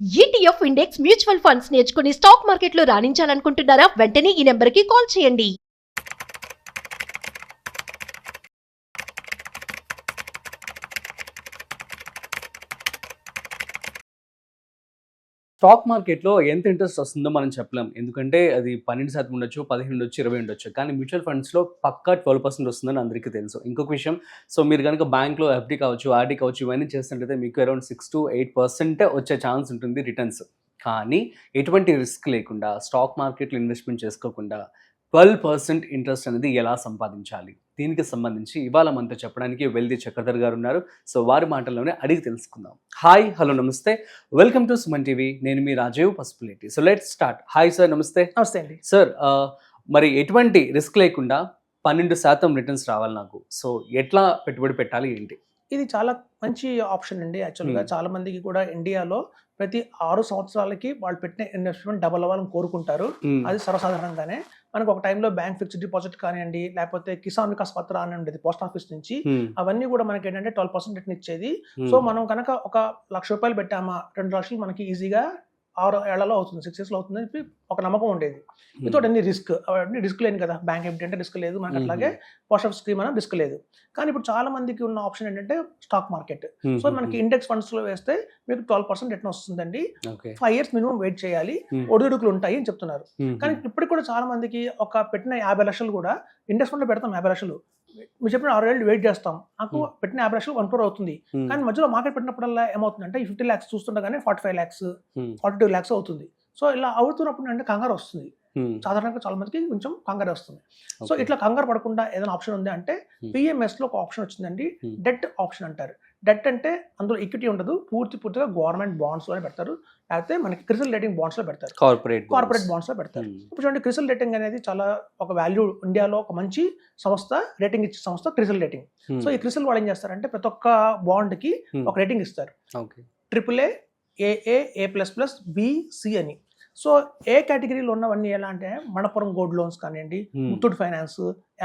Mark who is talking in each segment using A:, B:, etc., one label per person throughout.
A: ETF index mutual funds నేర్చుకుని stock మార్కెట్లో రాణించాలనుకుంటున్నారా? వెంటనే ఈ నెంబర్కి కాల్ చేయండి.
B: స్టాక్ మార్కెట్లో ఎంత ఇంట్రెస్ట్ వస్తుందో మనం చెప్పలేం. ఎందుకంటే అది 12% ఉండొచ్చు, 15 ఉండొచ్చు, 20 ఉండొచ్చు. కానీ మ్యూచువల్ ఫండ్స్లో పక్కా 12% వస్తుందని అందరికీ తెలుసు. ఇంకొక విషయం, మీరు కనుక బ్యాంక్లో ఎఫ్డి కావచ్చు, ఆర్డీ కావచ్చు, ఇవన్నీ చేస్తుంటే మీకు అరౌండ్ 6 to 8% వచ్చే ఛాన్స్ ఉంటుంది రిటర్న్స్. కానీ ఎటువంటి రిస్క్ లేకుండా స్టాక్ మార్కెట్లో ఇన్వెస్ట్మెంట్ చేసుకోకుండా 12% ఇంట్రెస్ట్ అనేది ఎలా సంపాదించాలి, దీనికి సంబంధించి ఇవాళ మనతో చెప్పడానికి వెల్ది చక్రధర్ గారు ఉన్నారు. సో వారి మాటల్లోనే అడిగి తెలుసుకుందాం. హాయ్, హలో, నమస్తే, వెల్కమ్ టు సుమన్ టీవీ. నేను మీ Rajeev Pasupuleti. So let's start. Hi sir, నమస్తే.
C: నమస్తే అండి
B: సార్, మరి ఎటువంటి రిస్క్ లేకుండా 12% రిటర్న్స్ రావాలి నాకు, సో ఎట్లా పెట్టుబడి పెట్టాలి, ఏంటి?
C: ఇది చాలా మంచి ఆప్షన్ అండి. యాక్చువల్గా చాలా మందికి కూడా ఇండియాలో ప్రతి 6 సంవత్సరాలకి వాళ్ళు పెట్టిన ఇన్వెస్ట్మెంట్ డబల్ అవ్వాలని కోరుకుంటారు. అది సర్వసాధారణంగానే మనకు ఒక టైంలో బ్యాంక్ ఫిక్స్డ్ డిపాజిట్ కానివ్వండి, లేకపోతే కిసాన్ వికాస్ పత్ర అని ఉండేది పోస్ట్ ఆఫీస్ నుంచి, అవన్నీ కూడా మనకి ఏంటంటే 12% రిటర్న్ ఇచ్చేది. సో మనం కనుక ఒక ₹1,00,000 పెట్టామా 2 లక్షలు మనకి ఈజీగా 6 ఏళ్లలో అవుతుంది, 6 yearsలో అవుతుంది అని చెప్పి ఒక నమ్మకం ఉండేది. వితౌట్ ఎన్ని రిస్క్ లేని కదా, బ్యాంక్ ఏంటంటే రిస్క్ లేదు మనకి, అట్లాగే పోస్ట్ ఆఫీస్ స్కీమ్ అన్న రిస్క్ లేదు. కానీ ఇప్పుడు చాలా మందికి ఉన్న ఆప్షన్ ఏంటంటే స్టాక్ మార్కెట్. సో మనకి ఇండెక్స్ ఫండ్స్ లో వేస్తే మీకు 12% రిటర్న్ వస్తుందండి. 5 years మినిమం వెయిట్ చేయాలి, ఒడిదుడుకులు ఉంటాయి అని చెప్తున్నారు. కానీ ఇప్పటికి కూడా చాలా మందికి ఒక పెట్టిన 50 లక్షలు కూడా ఇండెక్స్ ఫండ్ లో పెడతాం. 50 లక్షలు మీరు చెప్పిన 6 ఏళ్ళు వెయిట్ చేస్తాం, నాకు పెట్టిన 50 లక్షలు 1 crore అవుతుంది. కానీ మధ్యలో మార్కెట్ పెట్టినప్పుడల్లా ఏమవుతుందంటే 50 lakhs చూస్తుండగానే 45 lakhs 42 lakhs అవుతుంది. సో ఇలా అవుతున్నప్పుడు అంటే కంగారు వస్తుంది. సాధారణంగా చాలా మందికి కొంచెం కంగారు వస్తుంది. సో ఇట్లా కంగారు పడకుండా ఏదైనా ఆప్షన్ ఉంది అంటే పిఎంఎస్ లో ఒక ఆప్షన్ వచ్చిందండి, డెట్ ఆప్షన్ అంటారు. డెట్ అంటే అందులో ఈక్విటీ ఉండదు, పూర్తిగా గవర్నమెంట్ బాండ్స్ లోనే పెడతారు, లేకపోతే మనకి క్రిసిల్ రేటింగ్ బాండ్స్ లో పెడతారు, కార్పొరేట్ బాండ్స్ లో పెడతారు. ఇప్పుడు చూడండి, క్రిసిల్ రేటింగ్ అనేది చాలా ఒక వాల్యూ, ఇండియాలో ఒక మంచి సంస్థ, రేటింగ్ ఇచ్చే సంస్థ క్రిసిల్ రేటింగ్. సో ఈ క్రిసిల్ వాళ్ళు ఏం చేస్తారంటే ప్రతి ఒక్క బాండ్ కి ఒక రేటింగ్ ఇస్తారు, AAA, AA, A++, B, C అని. సో ఏ కేటగిరీలో ఉన్నవన్నీ ఎలా అంటే మణపురం గోల్డ్ లోన్స్ కానివ్వండి, Muthoot finance,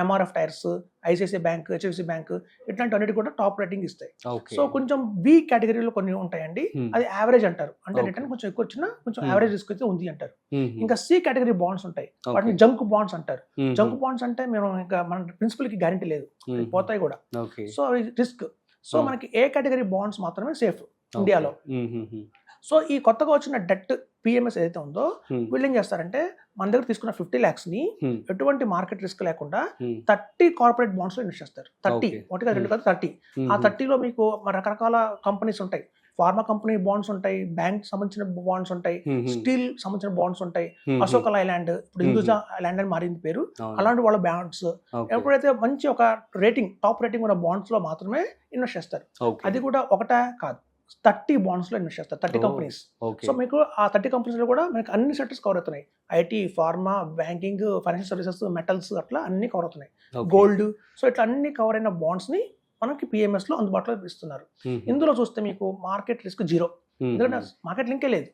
C: MRF tyres, ICICI bank, HDFC bank, ఇట్లాంటి అన్నిటి కూడా టాప్ రేటింగ్ ఇస్తాయి. సో కొంచెం బి కేటగిరీలో కొన్ని ఉంటాయండి, అది యావరేజ్ అంటారు, అంటే రిటర్న్ కొంచెం ఎక్కువ వచ్చినా కొంచెం యావరేజ్ రిస్క్ అయితే ఉంది అంటారు. ఇంకా సి కేటగిరీ బాండ్స్ ఉంటాయి, వాటిని జంక్ బాండ్స్ అంటారు. జంక్ బాండ్స్ అంటే మేము ఇంకా మన ప్రిన్సిపల్ కి గ్యారంటీ లేదు, పోతాయి కూడా. సో అవి రిస్క్. సో మనకి ఏ కేటగిరీ బాండ్స్ మాత్రమే సేఫ్ ఇండియాలో. సో ఈ కొత్తగా వచ్చిన డెట్ పిఎంఎస్ ఏదైతే ఉందో, వీళ్ళు ఏం చేస్తారంటే మన దగ్గర తీసుకున్న 50 lakhs ని ఎటువంటి మార్కెట్ రిస్క్ లేకుండా 30 కార్పొరేట్ బాండ్స్ లో ఇన్వెస్ట్ చేస్తారు. 30, 1 కాదు 30. ఆ 30లో మీకు రకరకాల కంపెనీస్ ఉంటాయి, ఫార్మా కంపెనీ బాండ్స్ ఉంటాయి, బ్యాంక్ సంబంధించిన బాండ్స్ ఉంటాయి, స్టీల్ సంబంధించిన బాండ్స్ ఉంటాయి, అశోక లైలాండ్, ఇప్పుడు హిందూజా ల్యాండ్ అని మారింది పేరు, అలాంటి వాళ్ళ బాండ్స్. ఎప్పుడైతే మంచి ఒక రేటింగ్, టాప్ రేటింగ్ ఉన్న బాండ్స్ లో మాత్రమే ఇన్వెస్ట్ చేస్తారు. అది కూడా ఒకటే కాదు, 30 బాండ్స్ లో ఇన్వెస్ట్ చేస్తారు, 30 కంపెనీస్. సో మీకు ఆ 30 కంపెనీస్ లో కూడా మనకి అన్ని సెక్టర్స్ కవర్ అవుతున్నాయి, IT, pharma, banking, financial services, metals, అట్లా అన్ని కవర్ అవుతున్నాయి, గోల్డ్. సో ఇట్లా అన్ని కవర్ అయిన బాండ్స్ ని మనకి పిఎంఎస్ లో అందుబాటులో ఇస్తున్నారు. ఇందులో చూస్తే మీకు మార్కెట్ రిస్క్ 0, ఎందుకంటే మార్కెట్ లింకే లేదు,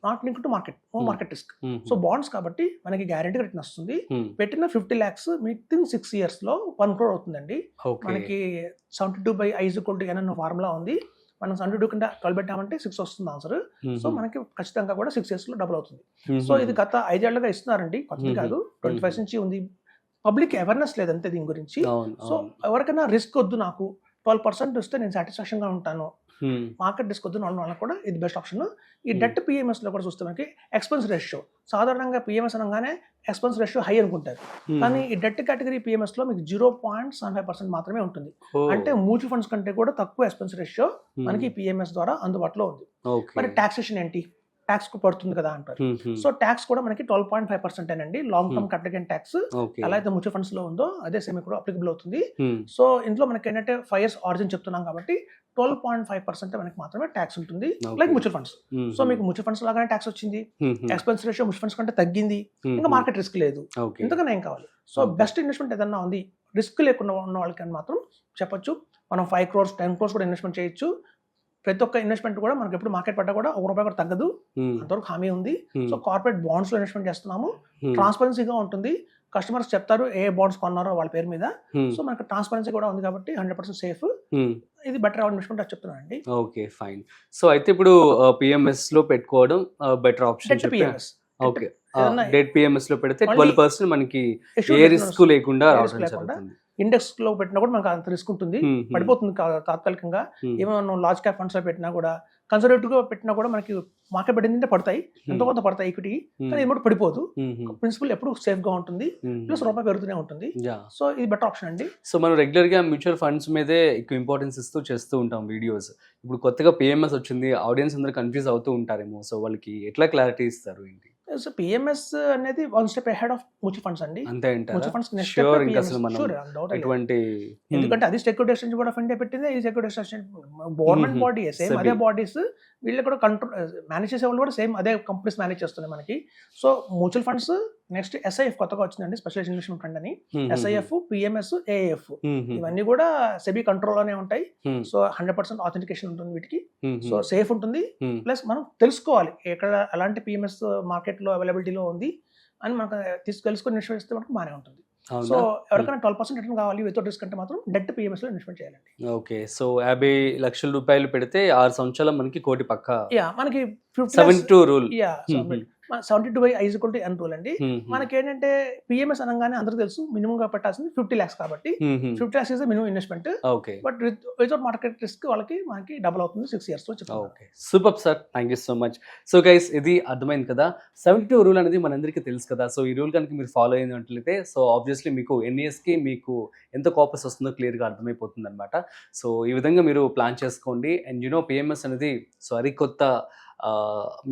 C: not link to market, no market risk. So bonds కాబట్టి మనకి గ్యారెంటీ రిటర్న్ వస్తుంది. పెట్టిన 50 lakhs వితిన్ 6 years లో 1 crore అవుతుందండి. మనకి 72/I=N అన్న ఫార్ములా ఉంది. మనం 100 కింద 12 పెట్టామంటే 6 వస్తుంది ఆన్సర్. సో మనకి ఖచ్చితంగా కూడా 6 years లో డబుల్ అవుతుంది. సో ఇది గత 5 ఏళ్లుగా ఇస్తున్నారండి, కొత్తది కాదు, 25 నుంచి ఉంది. పబ్లిక్ అవేర్నెస్ లేదంతే దీని గురించి. సో ఎవరికైనా రిస్క్ వద్దు, నాకు 12% వస్తే నేను సాటిస్ఫాక్షన్ గా ఉంటాను, మార్కెట్ రిస్క్ వద్దు వాళ్ళకి కూడా ఇది బెస్ట్ ఆప్షన్. ఈ డెట్ పిఎంఎస్ లో కూడా చూస్తే మనకి ఎక్స్పెన్స్ రేషియో, సాధారణంగా పిఎంఎస్ అనగానే ఎక్స్పెన్స్ రేషియో హై అనుకుంటారు, కానీ ఈ డెట్ కేటగిరీ పిఎంఎస్ లో మీకు 0.75% మాత్రమే ఉంటుంది. అంటే మ్యూచువల్ ఫండ్స్ కంటే కూడా తక్కువ ఎక్స్పెన్స్ రేషియో మనకి పిఎంఎస్ ద్వారా అందుబాటులో ఉంది. మరి టాక్సేషన్ ఏంటి, ట్యాక్స్ పడుతుంది కదా అంటారు. సో ట్యాక్స్ కూడా మనకి 12.5% అండి, లాంగ్ టర్మ్ క్యాపిటల్ ట్యాక్స్. ఎలా అయితే మ్యూచువల్ ఫండ్స్ లో ఉందో అదే సేమ్ కూడా అప్లికబుల్ అవుతుంది. సో ఇందులో మనకి ఏంటంటే 5 years ఆరిజిన్ చెప్తున్నాం కాబట్టి 12.5% మనకి మాత్రమే ట్యాక్స్ ఉంటుంది, లైక్ మ్యూచువల్ ఫండ్స్. సో మీకు మ్యూచువల్ ఫండ్స్ లాగానే ట్యాక్స్ వచ్చింది, ఎక్స్పెన్స్ రేషియో మ్యూచువల్ ఫండ్స్ కంటే తగ్గింది, ఇంకా మార్కెట్ రిస్క్ లేదు, ఇంతకన్నా ఏం కావాలి. సో బెస్ట్ ఇన్వెస్ట్మెంట్ ఏదన్నా ఉంది రిస్క్ లేకుండా ఉన్న వాళ్ళకి మాత్రం చెప్పొచ్చు, మనం 5 crores 10 crores కూడా ఇన్వెస్ట్మెంట్ చేయొచ్చు. ప్రతి ఒక్క ఇన్వెస్ట్మెంట్ కూడా మనకి ఎప్పుడు మార్కెట్ పడ్డా కూడా ₹1 కూడా తగ్గదు, అంతవరకు హామీ ఉంది. సో కార్పొరేట్ బాండ్స్ లో ఇన్వెస్ట్మెంట్ చేస్తున్నాము, ట్రాన్స్పరెన్సీగా ఉంటుంది, కస్టమర్స్ చెప్తారు ఏ బాండ్స్ కొన్నారో వాళ్ళ పేరు మీద. సో మనకు ట్రాన్స్పరెన్సీ కూడా ఉంది కాబట్టి 100% సేఫ్. ఇది బెటర్ ఇన్వెస్ట్మెంట్ అని చెప్తున్నానండి.
B: Okay, fine. సో అయితే ఇప్పుడు పిఎంఎస్ లో పెట్టుకోవడం better option.
C: Debt PMS.
B: Okay,
C: ఏదన్నా
B: డెట్ పిఎంఎస్ లో పెడితే
C: మళ్ళీ
B: 12% మనకి ఏ రిస్క్ లేకుండా రావడం జరుగుతుంది.
C: ఇండెక్స్ లో పెట్టినా కూడా మనకు అంత రిస్క్ ఉంటుంది, పడిపోతుంది తాత్కాలికంగా. ఏమైనా లార్జ్ క్యాప్ ఫండ్స్ లో పెట్టినా కూడా, కన్సర్వేటివ్ గా పెట్టినా కూడా మనకి మార్కెట్ పడిందంటే పడతాయి, ఎంతో కొంత పడతాయి ఈక్విటీ, కానీ ఏమో పడిపోదు. ప్రిన్సిపల్ ఎప్పుడు సేఫ్ గా ఉంటుంది, ప్లస్ రూపాయి పెరుగుతూనే ఉంటుంది. సో ఇది బెటర్ ఆప్షన్ అండి.
B: సో మనం రెగ్యులర్ గా మ్యూచువల్ ఫండ్స్ మీదే ఎక్కువ ఇంపార్టెన్స్ ఇస్తూ చేస్తూ ఉంటాం వీడియోస్. ఇప్పుడు కొత్తగా పిఎంఎస్ వచ్చింది, ఆడియన్స్ అందరూ కన్ఫ్యూజ్ అవుతూ ఉంటారేమో. సో వాళ్ళకి ఎట్లా క్లారిటీ ఇస్తారు ఏంటి?
C: సో పిఎంఎస్ అనేది one step ahead of mutual funds అండి.
B: అంతే
C: మ్యూచువల్ ఫండ్స్ నెక్స్ట్
B: షూర్. ఇంకా అసలు మనం ఎటువంటి
C: ఎందుకంటే అది సెక్యూరిటీ ఎక్స్చేంజ్ కూడా ఆఫ్ ఇండియా పెట్టింది, ఈ security exchange government body same అదే బాడీస్, వీళ్ళు కూడా కంట్రోల్ మేనేజ్ చేసే వాళ్ళు కూడా సేమ్ అదే కంపెనీస్ మేనేజ్ చేస్తున్నాయి మనకి. So mutual funds next SIF కొత్తగా వచ్చిందండి, స్పెషల్ ఇన్వెస్ట్మెంట్ ఫండ్ అని. ఎస్ఐఎఫ్, పిఎంఎస్, ఏఎఫ్ ఇవన్నీ కూడా సెబీ కంట్రోల్ లోనే ఉంటాయి. సో 100% ఆథెంటికేషన్ ఉంటుంది వీటికి. సో సేఫ్ ఉంటుంది, ప్లస్ మనం తెలుసుకోవాలి ఎక్కడ ఎలాంటి పిఎంఎస్ మార్కెట్ లో అవైలబిలిటీలో ఉంది అని మనకు తెలుసుకొని ఇన్వెస్ట్ చేస్తే మనకు బాగానే ఉంటుంది. సో ఎవరికైనా 12% రిటర్న్ కావాలి వితౌట్ రిస్క్ అంటే మాత్రం డెట్ పిఎంఎస్ లో ఇన్వెస్ట్మెంట్ చేయాలండి.
B: ఓకే, సో 50 లక్షల రూపాయలు పెడితే 6 సంవత్సరాలు మనకి కోటి పక్కా.
C: మనకి
B: 72 రూల్.
C: 72/I=N రూల్ అండి. మనకి ఏంటంటే పిఎంఎస్ అనగానే అందరూ తెలుసు మినిమం గా పెట్టాల్సింది 50 lakhs కాబట్టి 50 lakhs is minimum investment.
B: Okay,
C: but without market risk వాళ్ళకి మనకి డబుల్ అవుతుంది 6 years లో చెప్తాను.
B: Okay, super sir, thank you so much. So guys, ఇది అర్థమైంది కదా, 72 రూల్ అనేది మనందరికీ తెలుసు కదా. సో ఈ రూల్ కనుక మీరు ఫాలో అయినట్లయితే సో ఆబ్వియస్లీ మీకు ఎన్ఈఎస్కి మీకు ఎంత కాపస్ వస్తుందో క్లియర్గా అర్థమైపోతుంది అనమాట. సో ఈ విధంగా మీరు ప్లాన్ చేసుకోండి. అండ్ పిఎంఎస్ అనేది సో కొత్త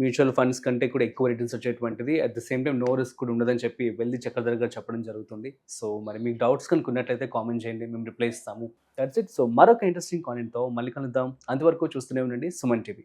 B: మ్యూచువల్ ఫండ్స్ కంటే కూడా ఎక్కువ రిటర్న్స్ వచ్చేటువంటిది. At the same time no risk కూడా ఉండదని చెప్పి వెళ్ళి చక్రధర్ గారు చెప్పడం జరుగుతుంది. సో మరి మీకు డౌట్స్ కనుక ఉన్నట్లయితే కామెంట్ చేయండి, మేము రిప్లై ఇస్తాము. That's it. సో మరొక ఇంట్రెస్టింగ్ కాంటెంట్తో మళ్ళీ కలుద్దాం. అంతవరకు చూస్తూనే ఉండండి సుమన్ టీవీ.